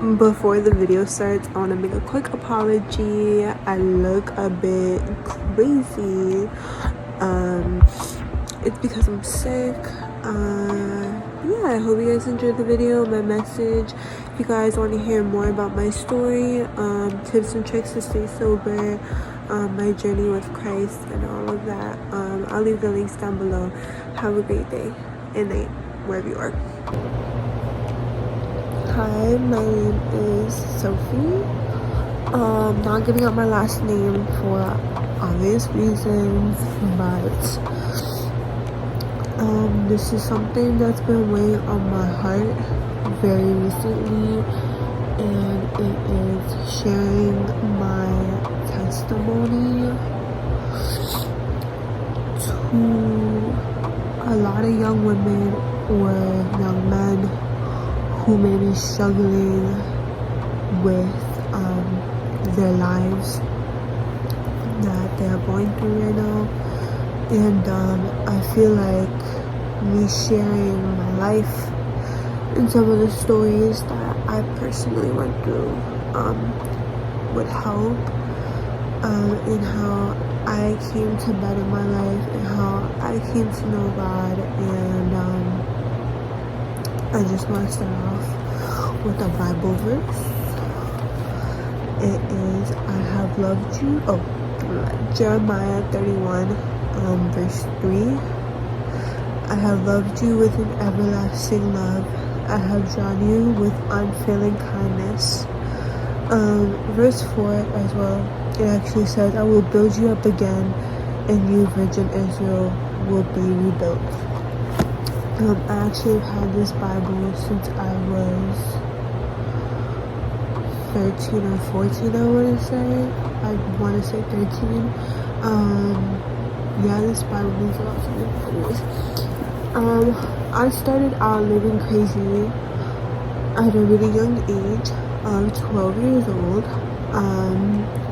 Before the video starts, I want to make a quick apology. I look a bit crazy. It's because I'm sick. Yeah, I hope you guys enjoyed the video, my message. If you guys want to hear more about my story, tips and tricks to stay sober, my journey with Christ and all of that, I'll leave the links down below. Have a great day and night, wherever you are. Hi, my name is Sophie. Not giving out my last name for obvious reasons, but this is something that's been weighing on my heart very recently, and it is sharing my testimony to a lot of young women or young men who may be struggling with their lives that they are going through right now. And I feel like me sharing my life and some of the stories that I personally went through would help, in how I came to better my life and how I came to know God. And I just want to start off with a Bible verse. It is, I have loved you. Jeremiah 31, verse 3. I have loved you with an everlasting love. I have drawn you with unfailing kindness. Verse 4 as well. It actually says, I will build you up again, and you, Virgin Israel, will be rebuilt. I actually have had this Bible since I was 13 or 14, I want to say 13. Yeah, this Bible means a lot to me. Anyways, I started out living crazy at a really young age of 12 years old.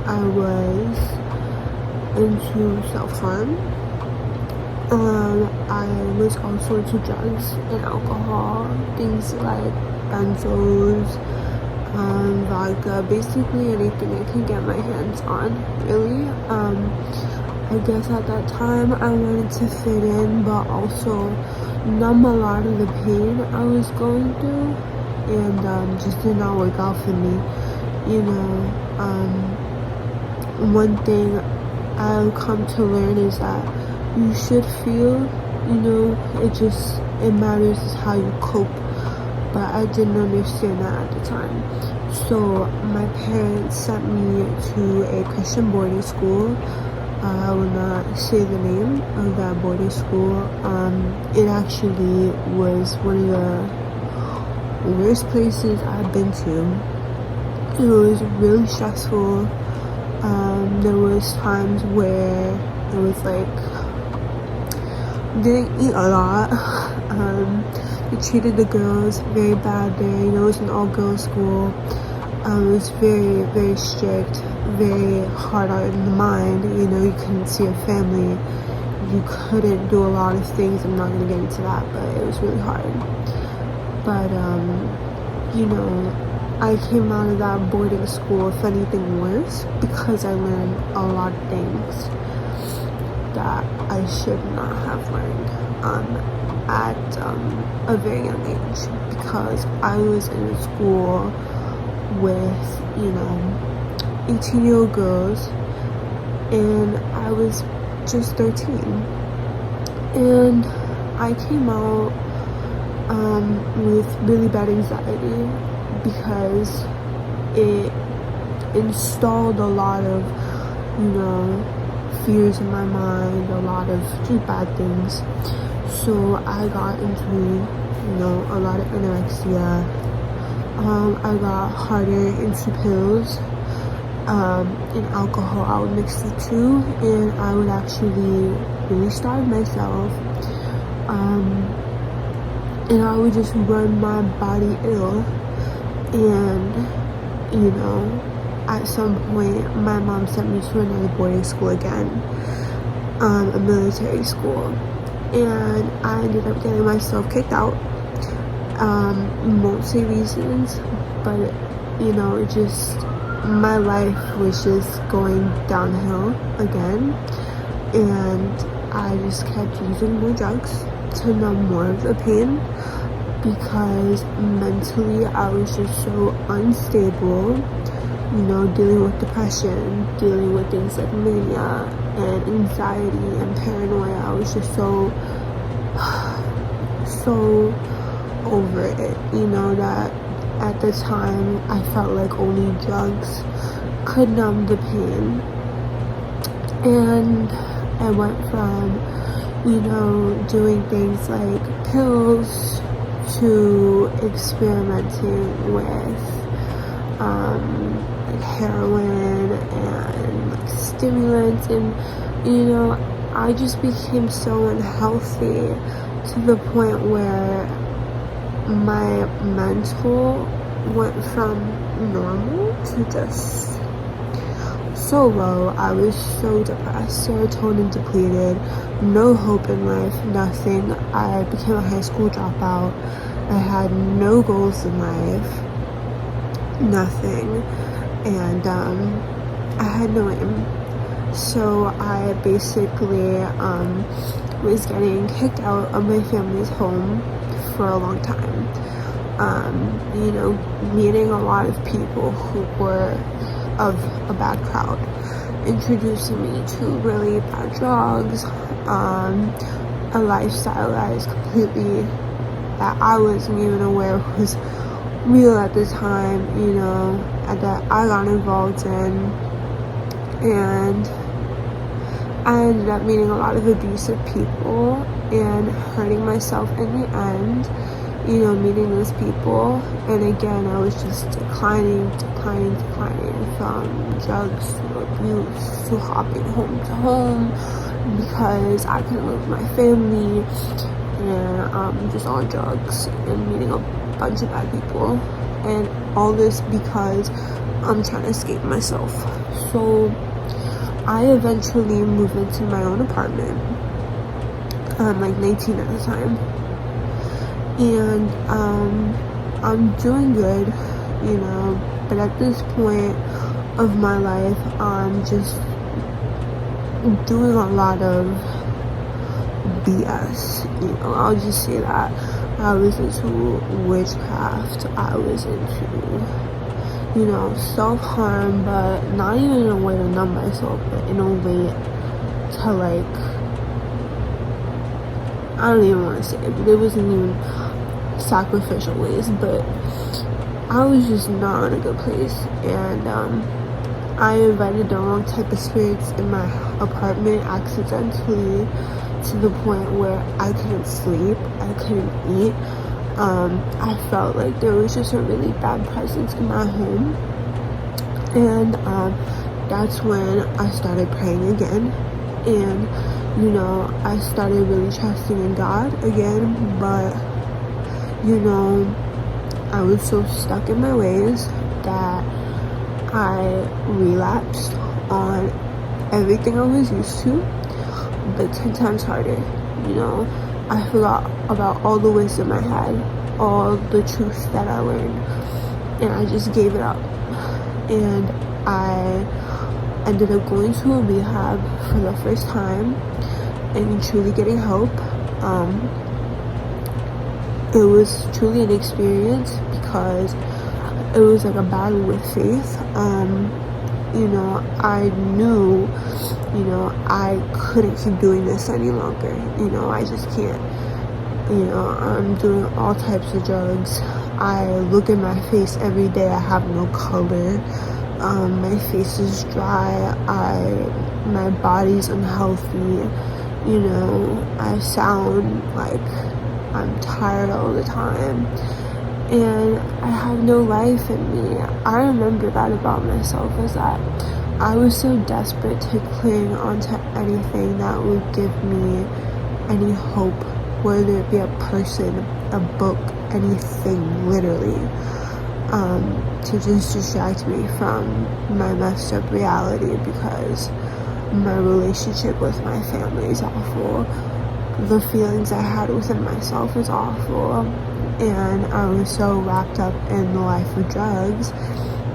I was into self-harm. I was also into drugs and alcohol, things like benzos, vodka, basically anything I can get my hands on, really. I guess at that time I wanted to fit in, but also numb a lot of the pain I was going through, and just did not work out for me. One thing I've come to learn is that you should feel, it matters how you cope, but I didn't understand that at the time. So my parents sent me to a Christian boarding school. I will not say the name of that boarding school. It actually was one of the worst places I've been to. It was really stressful. There was times where it was like, didn't eat a lot. They treated the girls very bad there. It was an all-girls school. It was very, very strict, very hard on the mind. You couldn't see your family. You couldn't do a lot of things. I'm not going to get into that, but it was really hard. But, I came out of that boarding school, if anything, worse, because I learned a lot of things that I should not have learned at a very young age, because I was in a school with 18-year-old girls, and I was just 13, and I came out with really bad anxiety, because it installed a lot of fears in my mind, a lot of just bad things. So I got into a lot of anorexia. I got harder into pills, and alcohol. I would mix the two, and I would actually really starve myself, and I would just run my body ill. And at some point my mom sent me to another boarding school again, a military school, and I ended up getting myself kicked out. Won't say reasons, but it just, my life was just going downhill again, and I just kept using more drugs to numb more of the pain, because mentally I was just so unstable, dealing with depression, dealing with things like mania and anxiety and paranoia. I was just so over it, that at the time I felt like only drugs could numb the pain. And I went from, doing things like pills to experimenting with like heroin and like stimulants, and I just became so unhealthy to the point where my mental went from normal to just so low. I was so depressed, serotonin depleted, no hope in life, nothing. I became a high school dropout. I had no goals in life, nothing, and I had no aim. So I basically was getting kicked out of my family's home for a long time. Meeting a lot of people who were of a bad crowd, introducing me to really bad drugs, a lifestyle that I wasn't even aware was real at the time, that I got involved in. And I ended up meeting a lot of abusive people and hurting myself in the end, meeting those people. And again, I was just declining from drugs to abuse to hopping home to home because I couldn't live with my family, and just on drugs and meeting a bunch of bad people. And all this because I'm trying to escape myself. So I eventually moved into my own apartment. I'm like 19 at the time, and I'm doing good, but at this point of my life, I'm just doing a lot of BS. I'll just say that. I was into witchcraft. I was into self-harm, but not even in a way to numb myself, but in a way to I don't even want to say it, but it wasn't even sacrificial ways, but I was just not in a good place. And I invited the wrong type of spirits in my apartment accidentally, to the point where I couldn't sleep, I couldn't eat. I felt like there was just a really bad presence in my home, and that's when I started praying again, and I started really trusting in God again. But I was so stuck in my ways that I relapsed on everything I was used to, but 10 times harder. I forgot about all the wisdom I had, all the truth that I learned, and I just gave it up. And I ended up going to a rehab for the first time and truly getting help. It was truly an experience because it was like a battle with faith. I knew, I couldn't keep doing this any longer. I just can't. I'm doing all types of drugs. I look at my face every day. I have no color. My face is dry. My body's unhealthy. I sound like I'm tired all the time. And I have no life in me. I remember that about myself, is that I was so desperate to cling onto anything that would give me any hope, whether it be a person, a book, anything, literally, to just distract me from my messed up reality, because my relationship with my family is awful. The feelings I had within myself is awful. and I was so wrapped up in the life of drugs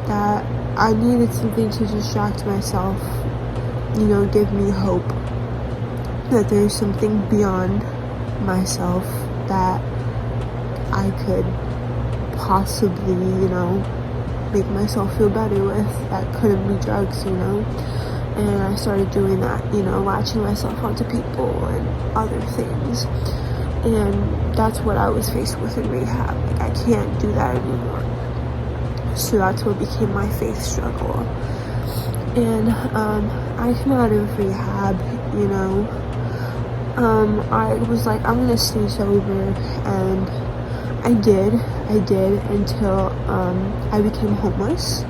that I needed something to distract myself, give me hope that there's something beyond myself that I could possibly, make myself feel better with, that couldn't be drugs, and I started doing that, latching myself onto people and other things, and that's what I was faced with in rehab. Like, I can't do that anymore. So that's what became my faith struggle. And I came out of rehab, I was like, I'm gonna stay sober, and I did until I became homeless.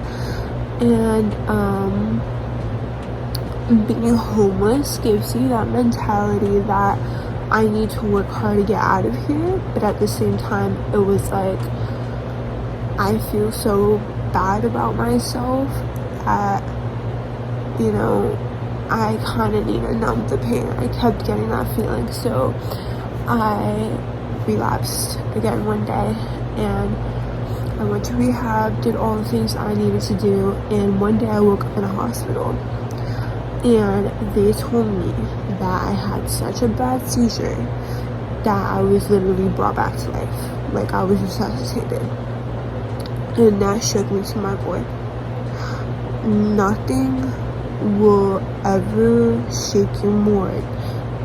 And being homeless gives you that mentality that I need to work hard to get out of here, but at the same time it was like, I feel so bad about myself that, I kind of need to numb the pain. I kept getting that feeling, so I relapsed again one day, and I went to rehab, did all the things I needed to do, and one day I woke up in a hospital, and they told me that I had such a bad seizure that I was literally brought back to life, like I was resuscitated. And that shook me to my core. Nothing will ever shake you more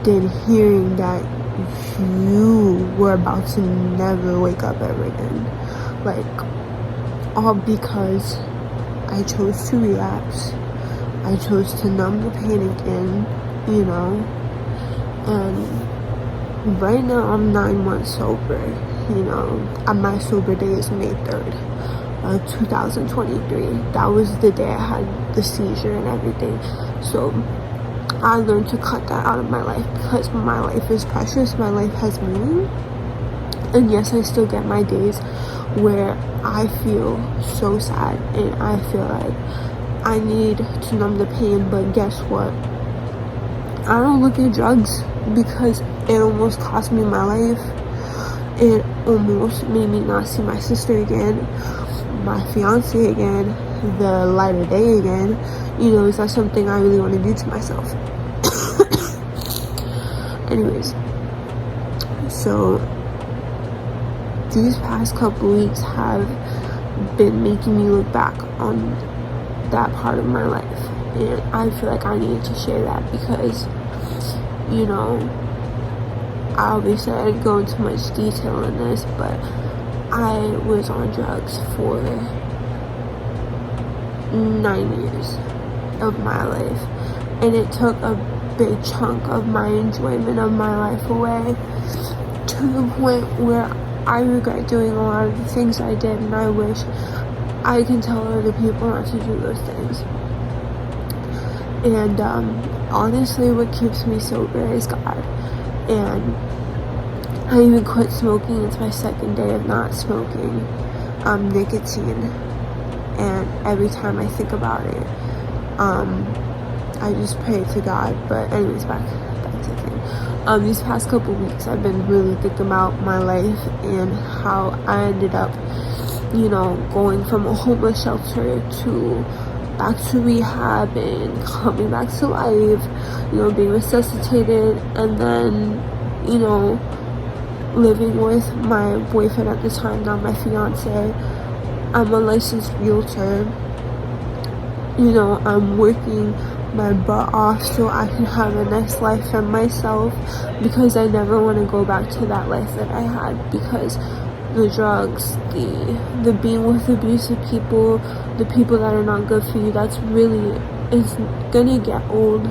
than hearing that you were about to never wake up ever again. Like, all because I chose to relapse. I chose to numb the pain again, and right now I'm 9 months sober, and my sober day is May 3rd. 2023. That was the day I had the seizure and everything. So I learned to cut that out of my life, because my life is precious, my life has meaning. And yes, I still get my days where I feel so sad and I feel like I need to numb the pain, but guess what? I don't look at drugs because it almost cost me my life. It almost made me not see my sister again, my fiance again, the light of day again. Is that something I really want to do to myself? Anyways, so these past couple weeks have been making me look back on that part of my life, and I feel like I needed to share that because, obviously I didn't go into much detail in this, but I was on drugs for 9 years of my life, and it took a big chunk of my enjoyment of my life away, to the point where I regret doing a lot of the things I did, and I wish I can tell other people not to do those things. And honestly, what keeps me sober is God. And I even quit smoking. It's my second day of not smoking nicotine, and every time I think about it, I just pray to God. But anyways, back to the thing. These past couple weeks I've been really thinking about my life and how I ended up, going from a homeless shelter to back to rehab and coming back to life, being resuscitated, and then, living with my boyfriend at the time, now my fiance. I'm a licensed realtor. I'm working my butt off so I can have a nice life for myself, because I never want to go back to that life that I had, because the drugs, the being with abusive people, the people that are not good for you, that's really, it's gonna get old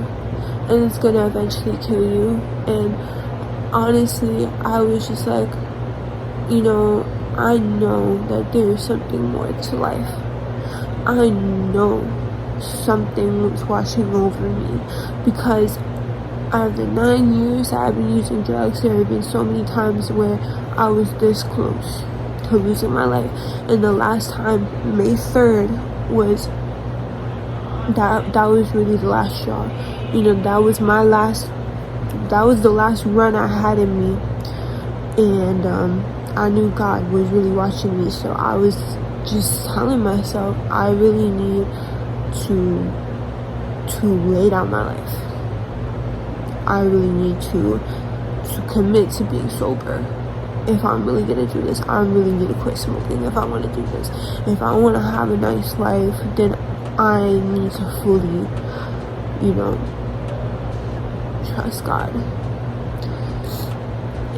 and it's gonna eventually kill you. And honestly, I was just like, I know that there is something more to life. I know something was washing over me, because out of the 9 years that I've been using drugs, there have been so many times where I was this close to losing my life. And the last time, May 3rd, was that was really the last straw. That was the last run I had in me. And I knew God was really watching me, so I was just telling myself I really need to lay down my life. I really need to commit to being sober. If I'm really gonna do this, I'm really gonna quit smoking. If I want to do this, if I want to have a nice life, then I need to fully, trust God.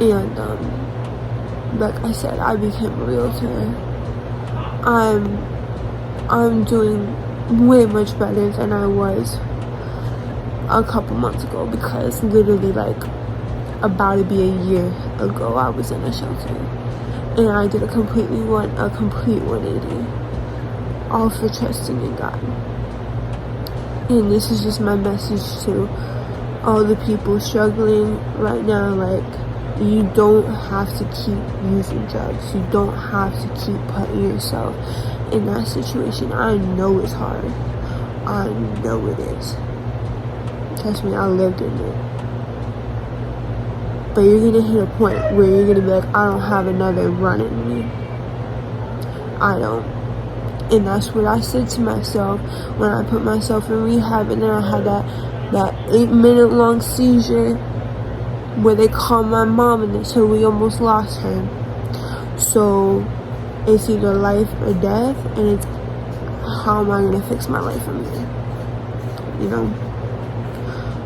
And like I said, I became a realtor. I'm doing way much better than I was a couple months ago, because literally like about to be a year ago I was in a shelter, and I did a complete 180, all for trusting in God. And this is just my message to all the people struggling right now. Like, you don't have to keep using drugs. You don't have to keep putting yourself in that situation. I know it's hard. I know it is. Trust me, I lived in it. But you're gonna hit a point where you're gonna be like, I don't have another run in me. I don't. And that's what I said to myself when I put myself in rehab, and then I had that 8-minute long seizure where they called my mom and they said we almost lost her. So it's either life or death, and it's how am I gonna fix my life from here?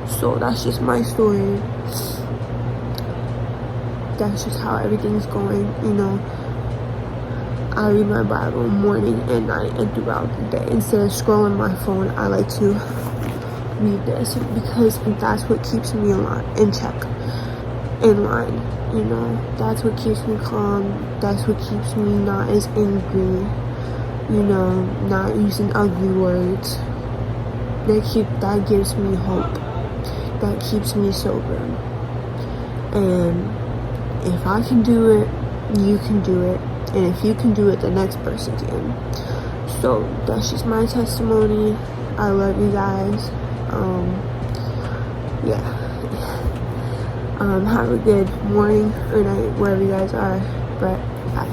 So that's just my story. That's just how everything's going. I read my Bible morning and night and throughout the day. Instead of scrolling my phone, I like to read this, because that's what keeps me in check, in line. That's what keeps me calm. That's what keeps me not as angry. Not using ugly words. That gives me hope. That keeps me sober. And if I can do it, you can do it. And if you can do it, the next person can. So that's just my testimony. I love you guys. Have a good morning or night wherever you guys are. But bye.